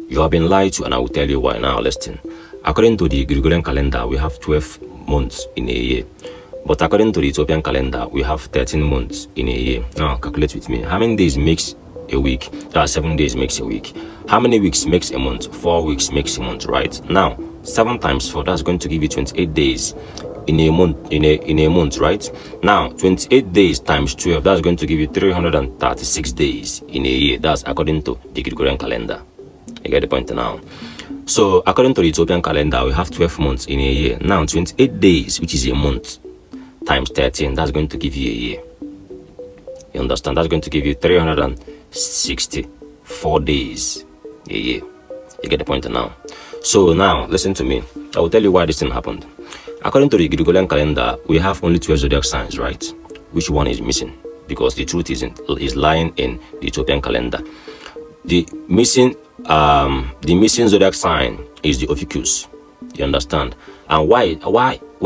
You have been lied to, and I will tell you why now. Listen. According to the Gregorian calendar, we have 12 months in a year. But according to the Ethiopian calendar, we have 13 months in a year. Now, calculate with me. How many days makes a week? 7 days makes a week. How many weeks makes a month? 4 weeks makes a month, right? Now, 7 times 4, that's going to give you 28 days in a month, in a month, right? Now, 28 days times 12, that's going to give you 336 days in a year. That's according to the Gregorian calendar. You get the point now? So, according to the Ethiopian calendar, we have 12 months in a year. Now, 28 days, which is a month, times 13, that's going to give you a year. You understand? That's going to give you 364 days a year. You get the point now? So now, listen to me. I will tell you why this thing happened. According to the Gregorian calendar, we have only 12 zodiac signs, right? Which one is missing? Because the truth is lying in the Ethiopian calendar. The missing zodiac sign is the Ophiuchus. You understand? And why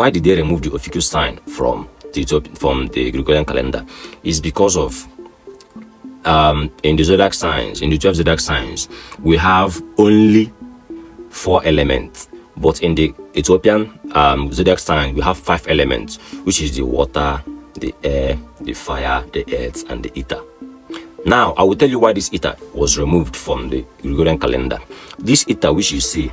did they remove the Ophiuchus sign from the Gregorian calendar? Is because of in the zodiac signs, in the 12 zodiac signs, we have only 4 elements, but in the Ethiopian zodiac sign, we have 5 elements, which is the water, the air, the fire, the earth, and the ether. Now, I will tell you why this ether was removed from the Gregorian calendar. This ether, which you see,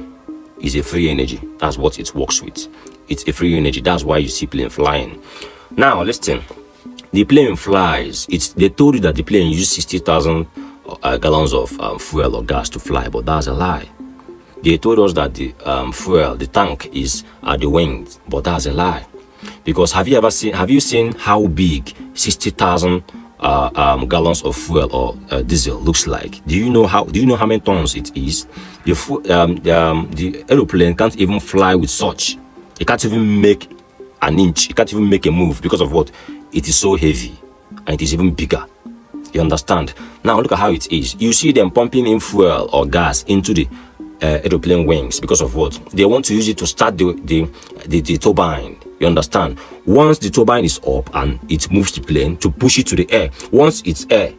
is a free energy. That's what it works with. It's a free energy. That's why you see plane flying. Now, listen. The plane flies. They told you that the plane used 60,000 gallons of fuel or gas to fly, but that's a lie. They told us that the fuel, the tank, is at the wings, but that's a lie. Because have you seen how big 60,000 gallons of fuel or diesel looks like? Do you know how many tons it is? The aeroplane can't even fly with such. It can't even make an inch. It can't even make a move because of what? It is so heavy and it is even bigger. You understand? Now look at how it is. You see them pumping in fuel or gas into the aeroplane wings because of what? They want to use it to start the turbine. You understand? Once the turbine is up and it moves the plane to push it to the air, once the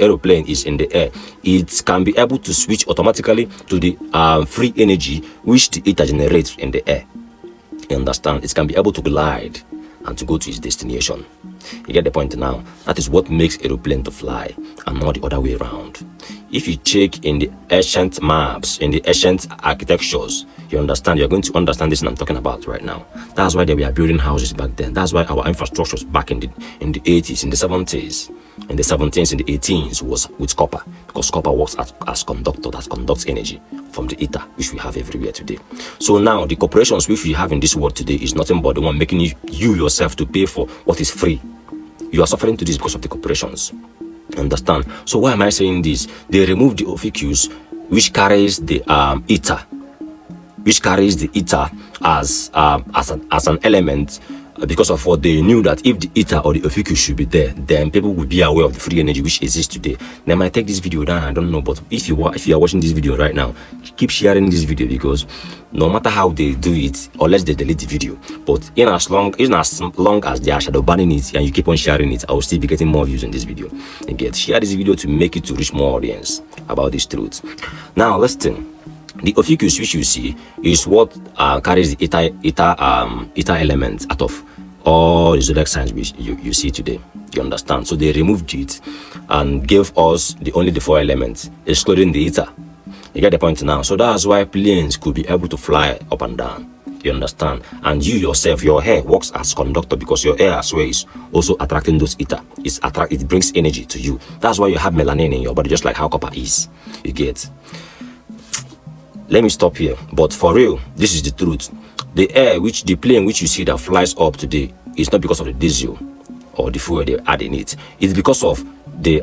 aeroplane is in the air, it can be able to switch automatically to the free energy which the ether generates in the air. You understand? It can be able to glide and to go to its destination. You get the point now? That is what makes aeroplane to fly and not the other way around. If you check in the ancient maps, in the ancient architectures, you understand, you're going to understand this I'm talking about right now. That's why they were building houses back then. That's why our infrastructures back in the 80s, in the 70s, in the 17s, in the 18s was with copper, because copper works as conductor that conducts energy from the ether, which we have everywhere today. So now the corporations which we have in this world today is nothing but the one making you yourself to pay for what is free. You are suffering to this because of the corporations. Understand? So why am I saying this? They removed the Ophiuchus, which carries the ether, as an element, because of what they knew that if the ether or the Ophiuchus should be there, then people would be aware of the free energy which exists today. They might take this video down, I don't know, but if you are watching this video right now, keep sharing this video, because no matter how they do it, unless they delete the video, but in as long as they are shadow banning it and you keep on sharing it, I will still be getting more views in this video. Again, share this video to make it to reach more audience about this truth. Now listen. The Ophiuchus which you see is what carries the ether element out of all the zodiac signs which you see today. You understand? So they removed it and gave us only the 4 elements, excluding the ether. You get the point now? So that's why planes could be able to fly up and down. You understand? And you yourself, your hair works as conductor, because your hair as well is also attracting those ether. It brings energy to you. That's why you have melanin in your body, just like how copper is. You get? Let me stop here, but for real, this is the truth. The plane which you see that flies up today is not because of the diesel or the fuel they add in it. It's because of the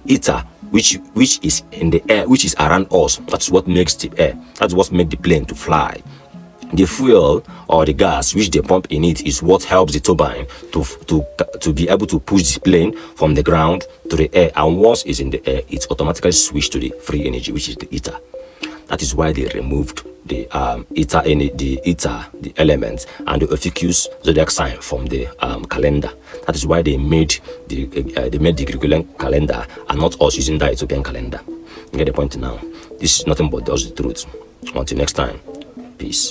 ether which is in the air, which is around us. That's what makes the air. That's what makes the plane to fly. The fuel or the gas which they pump in it is what helps the turbine to be able to push the plane from the ground to the air. And once it's in the air, it's automatically switched to the free energy, which is the ether. That is why they removed the the elements, and the Ophiuchus zodiac sign from the calendar. That is why they made the Gregorian calendar and not us using the Ethiopian calendar. You get the point now? This is nothing but just the truth. Until next time, peace.